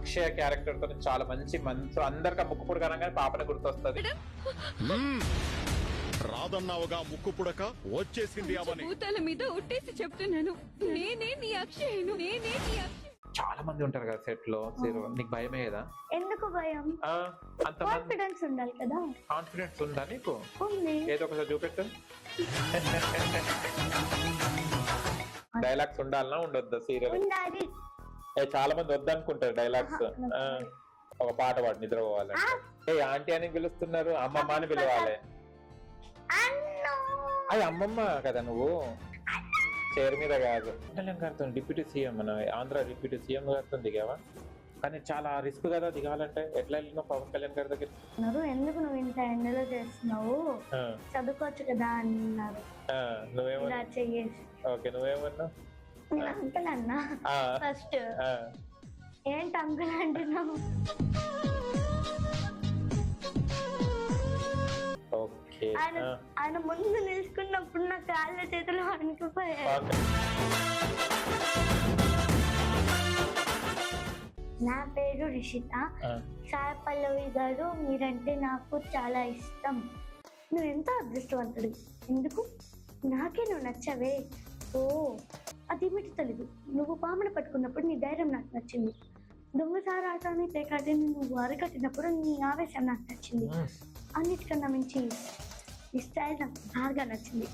అక్షయ character తో చాలా మంచి మనసు అందరికి ముక్కుపుడు కనగానే పాపని గుర్తొస్తుంది. రాదన్నావుగా ముక్కు పుడక వచ్చేసింది అవని భూతాల మీద ఒట్టేసి చెప్తున్నాను, నేనే నీ అక్షయను, నేనే నీ అక్షయ. చాలా మంది ఉంటారు కదా సెట్ లో. నీకు భయమే కదా? ఎందుకు భయం? అంత కాన్ఫిడెన్స్ ఉండాలి కదా. కాన్ఫిడెన్స్ ఉందా నీకు? ఉంది. ఏదో ఒకసారి చూపెట్టు. డైలాగ్స్ ఉండాలనా ఉండొద్దా సీరియల్? ఉండాలి. చాలా మంది వద్దనుకుంటారు డైలాగ్స్. ఒక పాట పాడు నిద్రపోవాలంటే. ఏ ఆంటీ అని పిలుస్తున్నారు, అమ్మమ్మ అని పిలవాలి. అది అమ్మమ్మ కదా, నువ్వు చైర్ మీద కాదు. గారితో డిప్యూటీ సీఎం, మన ఆంధ్ర డిప్యూటీ సీఎం గారితో దిగావా? కానీ చాలా రిస్క్ కదా దిగాలంటే. ఎట్లా వెళ్ళినావు పవన్ కళ్యాణ్ గారి దగ్గర? ఎందుకు నువ్వు ఇంత ఎండలో చేస్తున్నావు, చదువుకోవచ్చు కదా అన్నారు. నువ్వేమన్నా? ఓకే, నువ్వేమన్నా? అంకుల్ అన్నా ఫస్ట్. ఏంటి అంకుల్ అంటున్నావు? ఆయన ముందు నిలుచుకున్నప్పుడు నా కాళ్ళ చేతులు వణికిపోయాయి. నా పేరు రిషిత. సాయి పల్లవి గారు, మీరంటే నాకు చాలా ఇష్టం. నువ్వు ఎంతో అదృష్టవంతుడు. ఎందుకు? నాకే నువ్వు నచ్చవే. ఓ అదేమిటి తెలీదు. నువ్వు పామును పట్టుకున్నప్పుడు నీ ధైర్యం నాకు నచ్చింది. దొంగసారి ఆటని పేకాటని నువ్వు అరకట్టినప్పుడు నీ ఆవేశం నాకు నచ్చింది. అన్నిటికన్నా మించి ఈ స్టైల్ నాకు బాగా నచ్చింది.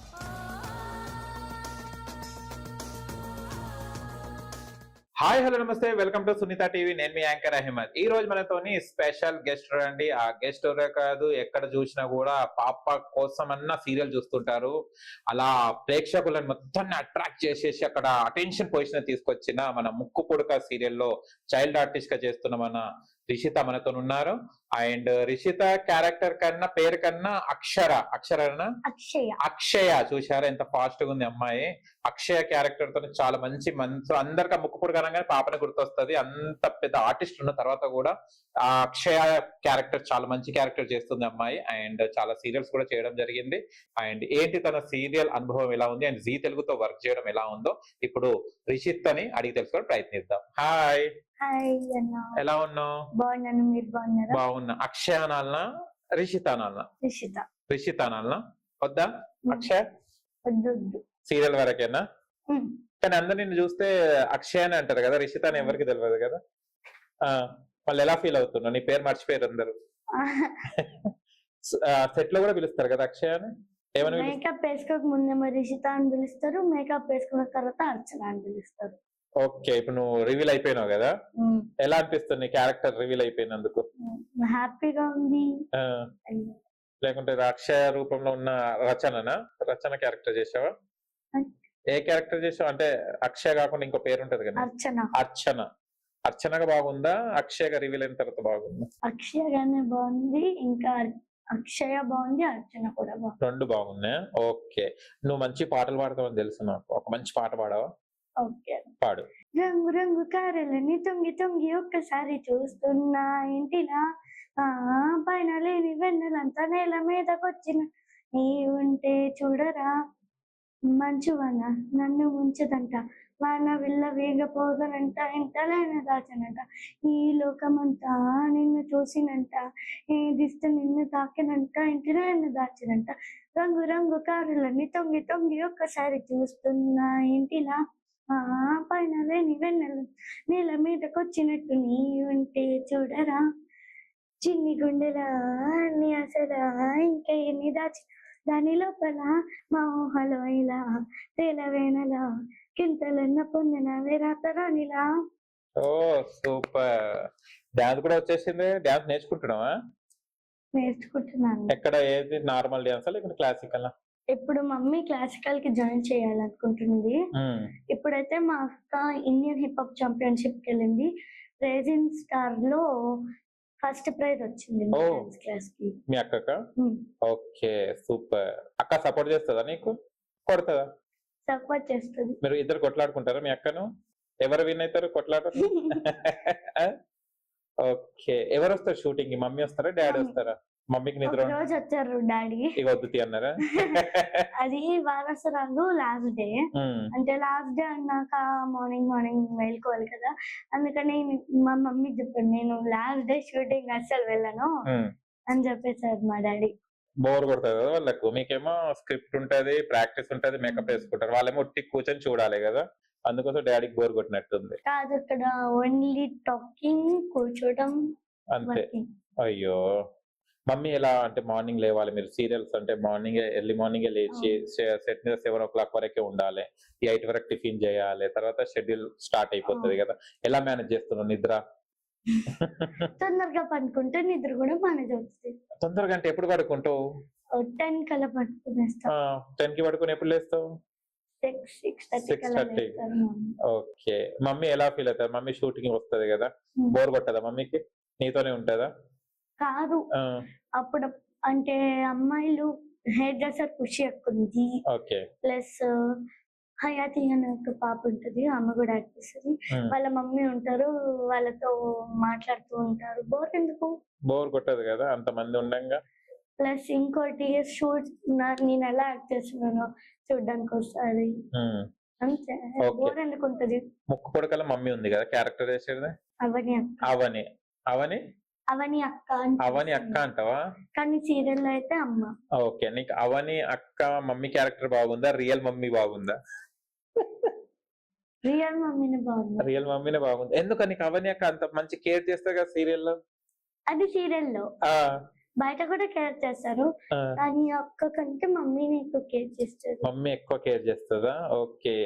హాయ్, హలో, నమస్తే, వెల్కమ్ టు సునీత టీవీ. నేను మీ యాంకర్ అహ్మద్. ఈ రోజు మనతోని స్పెషల్ గెస్ట్ రండి. ఆ గెస్ట్ కాదు, ఎక్కడ చూసినా కూడా పాప కోసం అన్న సీరియల్ చూస్తుంటారు. అలా ప్రేక్షకులను మొత్తాన్ని అట్రాక్ట్ చేసేసి అక్కడ అటెన్షన్ పొజిషన్ తీసుకొచ్చిన మన ముక్కు పుడక సీరియల్లో చైల్డ్ ఆర్టిస్ట్ గా చేస్తున్న మన రిషిత మనతో ఉన్నారు. అండ్ రిషిత క్యారెక్టర్ కన్నా పేరు కన్నా అక్షయ చూసారా ఎంత ఫాస్ట్ గా ఉంది అమ్మాయి. అక్షయ క్యారెక్టర్ తో చాలా మంచి మనసు అందరికి ముక్కుపుడు కనగానే పాపని గుర్తొస్తుంది. అంత పెద్ద ఆర్టిస్ట్ ఉన్న తర్వాత కూడా ఆ అక్షయ క్యారెక్టర్ చాలా మంచి క్యారెక్టర్ చేస్తుంది అమ్మాయి. అండ్ చాలా సీరియల్స్ కూడా చేయడం జరిగింది. అండ్ ఏంటి తన సీరియల్ అనుభవం ఎలా ఉంది అండ్ జీ తెలుగుతో వర్క్ చేయడం ఎలా ఉందో ఇప్పుడు రిషిత్ అని అడిగి తెలుసుకోవడం ప్రయత్నిద్దాం. హాయ్. ఎలా ఉన్నావు? బాగున్నాను, మీరు బాగున్నారా? బాగున్నా. అక్షయ అనాలనా రిషిత అనాలనా? రిషిత అనాలనా? వద్దా అక్షయ? సీరియల్ వరకేనా? కానీ అందరు నిన్ను చూస్తే అక్షయ అని అంటారు కదా, రిషిత అని ఎవరికి తెలియదు కదా. వాళ్ళు ఎలా ఫీల్ అవుతున్నావు? నీ పేరు మర్చిపోయారు అందరు. సెట్ లో కూడా పిలుస్తారు కదా అక్షయ అని. ఏమని? మేకప్ వేసుకోక ముందేమో రిషిత అని పిలుస్తారు, మేకప్ వేసుకున్న తర్వాత అర్చన అని పిలుస్తారు. ఓకే, ఇప్పుడు నువ్వు రివీల్ అయిపోయినావు కదా, ఎలా అనిపిస్తుంది నీ క్యారెక్టర్ రివీల్ అయిపోయినందుకు? హ్యాపీగా ఉంది. లేకుంటే అక్షయ రూపంలో ఉన్న రచన క్యారెక్టర్ చేసావా? ఏ క్యారెక్టర్ చేసావు? అంటే అక్షయ కాకుండా ఇంకో పేరు ఉంటది కదా, అర్చనగా బాగుందా? అక్షయగా రివీల్ అయిన తర్వాత బాగుందా? అక్షయగానే బాగుంది, ఇంకా అక్షయ బాగుంది, అర్చన కూడా బాగుంది. రెండు బాగున్నాయి. ఓకే, నువ్వు మంచి పాటలు పాడతావని తెలుసు నాకు. ఒక మంచి పాట పాడవా? ఓకే, పాడు. రంగు రంగు కారులని తొంగి తొంగి ఒక్కసారి చూస్తున్నా ఇంటిలా, పైన లేని వెన్నెలంతా నేల మీదకొచ్చిన నీ ఉంటే చూడరా, మంచువన నన్ను ముంచదంట, వాన విల్ల వేగపోగనంట, ఇంటలైన దాచనంట, ఈ లోకమంతా నిన్ను చూసినంట, ఈ దిస్తు నిన్ను తాకినంట, ఇంటిలైన దాచినంట, రంగు రంగు కారులని తొంగి తొంగి ఒక్కసారి చూస్తున్నా ఇంటిలా, పైన లేని వెన్నెలు నేల మీదకొచ్చినట్టు నీ ఉంటే చూడరా, చిన్ని గుండెలా నీ అసలా ఇంకా ఎన్ని దాచి దాని లోపల మా ఊహలో ఇలా తేలవేనలా కింతలన్న పొందిన వేరాతరానిలా. ఓ సూపర్. డాన్స్ కూడా వచ్చేసింది. డాన్స్ నేర్చుకుంటున్నావా? నేర్చుకుంటున్నాను. ఎక్కడ? ఏది నార్మల్ డాన్సా లేకుంటే క్లాసికల్? ఇప్పుడు మమ్మీ క్లాసికల్ కి జాయిన్ చేయాలనుకుంటుంది. ఇప్పుడైతే మా అక్క ఇండియన్ హిప్ హాప్ ఛాంపియన్షిప్ కి వెళ్ళింది. రైజింగ్ స్టార్ లో ఫస్ట్ ప్రైజ్ వచ్చింది క్లాస్ కి. మీ అక్కక? Okay super. అక్క సపోర్ట్ చేస్తుందా నీకు? కొడతాదా? సపోర్ట్ చేస్తుంది. మీరు ఇద్దరు కొట్లాడుకుంటారా మీ అక్కను? ఎవరు విన్ అవుతారు కొట్లాట? ఓకే, ఎవరు వస్తారు షూటింగ్ కి? మమ్మీ వస్తారా డాడీ వస్తారా? మమ్మీకి నిద్ర ఒక రోజు వచ్చారు డాడీ. ఇక వద్దు అన్నారా? అది వారసరాలు లాస్ట్ డే. అంటే లాస్ట్ డే అన్నాక మార్నింగ్ వెళ్ళుకోవాలి కదా, అందుకని మా మమ్మీ చెప్పాడు నేను లాస్ట్ డే షూటింగ్ అస్సలు వెళ్ళను అని చెప్పేసారు మా డాడీ. బోర్ కొడుతుంది కదా వాళ్ళకు, మీకేమో స్క్రిప్ట్ ఉంటది, ప్రాక్టీస్ ఉంటది, మేకప్ వేసుకుంటారు, వాళ్ళేమో ఒట్టి కూర్చొని చూడాలి కదా, అందుకోసం డాడీకి బోర్ కొట్టినట్టుంది. కాదు, ఇక్కడ ఓన్లీ టాకింగ్, కూర్చోవడం అంతే. working. అయ్యో, మమ్మీ ఎలా అంటే మార్నింగ్ లేవాలి, మీరు సీరియల్స్ అంటే మార్నింగ్ ఎర్లీ మార్నింగ్ లేచి సెట్ మీద 7 o'clock వరకే ఉండాలి, 8 వరకు టిఫిన్ చేయాలి, తర్వాత షెడ్యూల్ స్టార్ట్ అయిపోతుంది కదా, ఎలా మేనేజ్ చేస్తున్నావు నిద్ర? తొందరగా పడుకుంటే నిద్ర కూడా మేనేజ్ అవుతుంది. తొందరగా అంటే ఎప్పుడు పడుకుంటావు? 10 కల్లా పడుకునేస్తాం. 10 కి పడుకుని ఎప్పుడు లేస్తావు? 6:30 కల్లా 6:30. లేస్తాను మమ్మీ. ఓకే, మమ్మీ ఎలా ఫీల్ అవుతారు? మమ్మీ షూటింగ్ వస్తది కదా, బోర్ కొట్టదా మమ్మీకి? నీతోనే ఉంటదా? కాదు, అప్పుడు అంటే అమ్మాయిలు హెయిర్ డ్రెస్సర్ ఖుషి ఎక్కుంది, ఓకే. ప్లస్ హయాతి అనే ఒక పాప ఉంటది, ఆమె కూడా యాక్ట్ చేస్తుంది. వాళ్ళ మమ్మీ ఉంటారు, వాళ్ళతో మాట్లాడుతూ ఉంటారు. బోర్ ఎందుకు? బోర్ కొట్టదు కదా అంత మంది ఉండంగా. ప్లస్ ఇంకోటి షూట్ నేను ఎలా యాక్ట్ చేస్తున్నానో చూడడానికి వస్తుంది అంతే. Okay. బోర్ ఎందుకు ఉంటది? ముక్కు పొడకల మమ్మీ ఉంది కదా క్యారెక్టర్ చేసేది, అవని అక్క. అవని అవని అవని అక్క అని అవని అక్క అంటావా? కానీ సీరియల్ లో అయితే అమ్మ. ఓకే, నీకు అవని అక్క మమ్మీ క్యారెక్టర్ బాగుందా, రియల్ మమ్మీ బాగుందా? రియల్ మమ్మీని బాగుంది. రియల్ మమ్మీనే బాగుంది. ఎందుకని నీకు అవని అక్క అంత మంచి కేర్ చేస్తా కదా సీరియల్లో? అది సీరియల్ లో, బయట కూడా కేర్ చేస్తారు, కానీ అక్క కంటే మమ్మీని ఎక్కువ కేర్ చేస్తారు. మమ్మీ ఎక్కువ కేర్ చేస్తుందా? ఓకే.